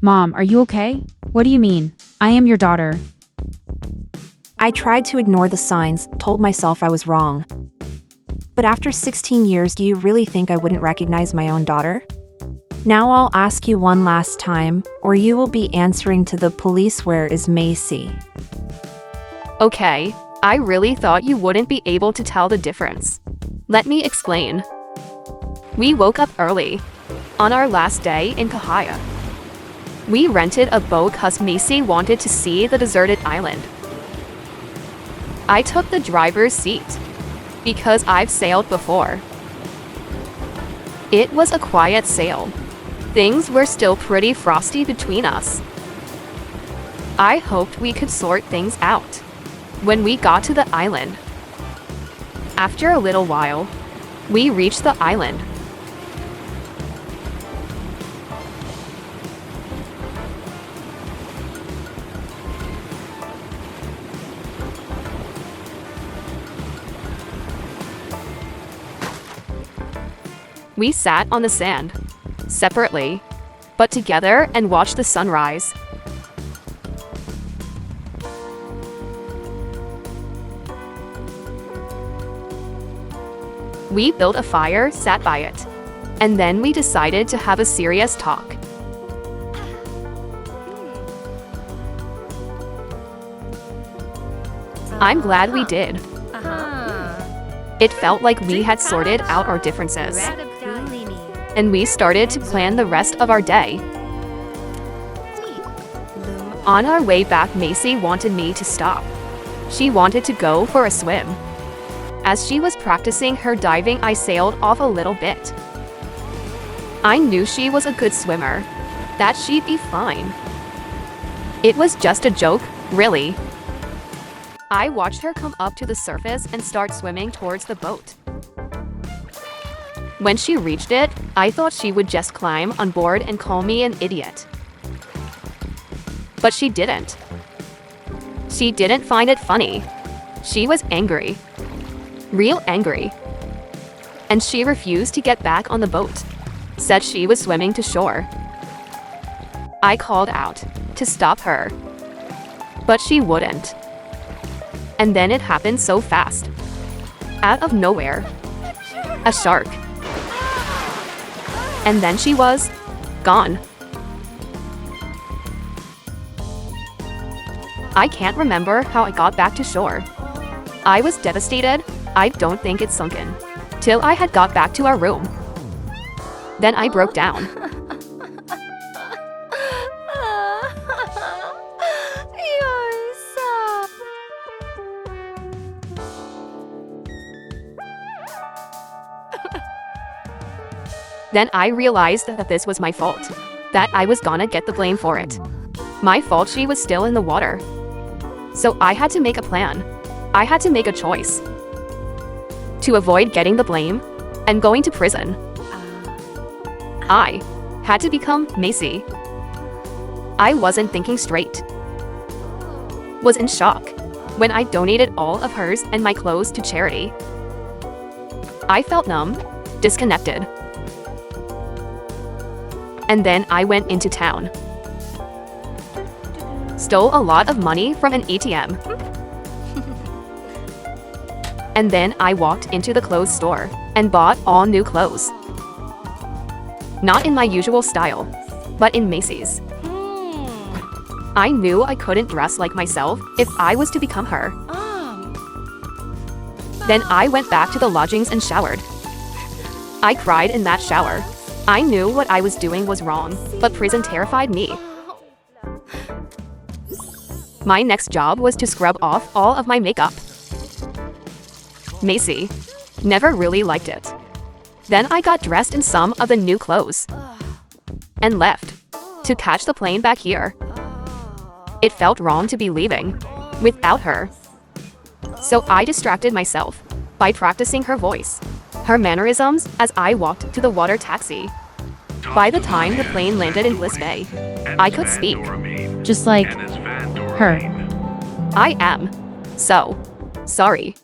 Mom, are you okay? What do you mean? I am your daughter. I tried to ignore the signs, told myself I was wrong. But after 16 years, do you really think I wouldn't recognize my own daughter? Now I'll ask you one last time, or you will be answering to the police. Where is Macy? Okay, I really thought you wouldn't be able to tell the difference. Let me explain. We woke up early, on our last day in Kahaya. We rented a boat cause Macy wanted to see the deserted island. I took the driver's seat, because I've sailed before. It was a quiet sail. Things were still pretty frosty between us. I hoped we could sort things out when we got to the island. After a little while, we reached the island. We sat on the sand, separately, but together, and watched the sunrise. We built a fire, sat by it, and then we decided to have a serious talk. I'm glad we did. It felt like we had sorted out our differences, and we started to plan the rest of our day. On our way back, Macy wanted me to stop. She wanted to go for a swim. As she was practicing her diving, I sailed off a little bit. I knew she was a good swimmer, that she'd be fine. It was just a joke, really. I watched her come up to the surface and start swimming towards the boat. When she reached it, I thought she would just climb on board and call me an idiot. But she didn't. She didn't find it funny. She was angry. Real angry. And she refused to get back on the boat. Said she was swimming to shore. I called out to stop her, but she wouldn't. And then it happened so fast. Out of nowhere. A shark. And then she was gone. I can't remember how I got back to shore. I was devastated. I don't think it sunk in till I had got back to our room. Then I broke down. Then I realized that this was my fault, that I was gonna get the blame for it. My fault. She was still in the water. So I had to make a plan. I had to make a choice. To avoid getting the blame and going to prison. I had to become Macy. I wasn't thinking straight. Was in shock when I donated all of hers and my clothes to charity. I felt numb, disconnected. And then I went into town. Stole a lot of money from an ATM. And then I walked into the clothes store and bought all new clothes. Not in my usual style, but in Macy's. I knew I couldn't dress like myself if I was to become her. Then I went back to the lodgings and showered. I cried in that shower. I knew what I was doing was wrong, but prison terrified me. My next job was to scrub off all of my makeup. Macy never really liked it. Then I got dressed in some of the new clothes and left to catch the plane back here. It felt wrong to be leaving without her. So I distracted myself by practicing her voice, her mannerisms as I walked to the water taxi. By the time the plane landed in Bliss Bay, I could speak. Just like her. I am so sorry.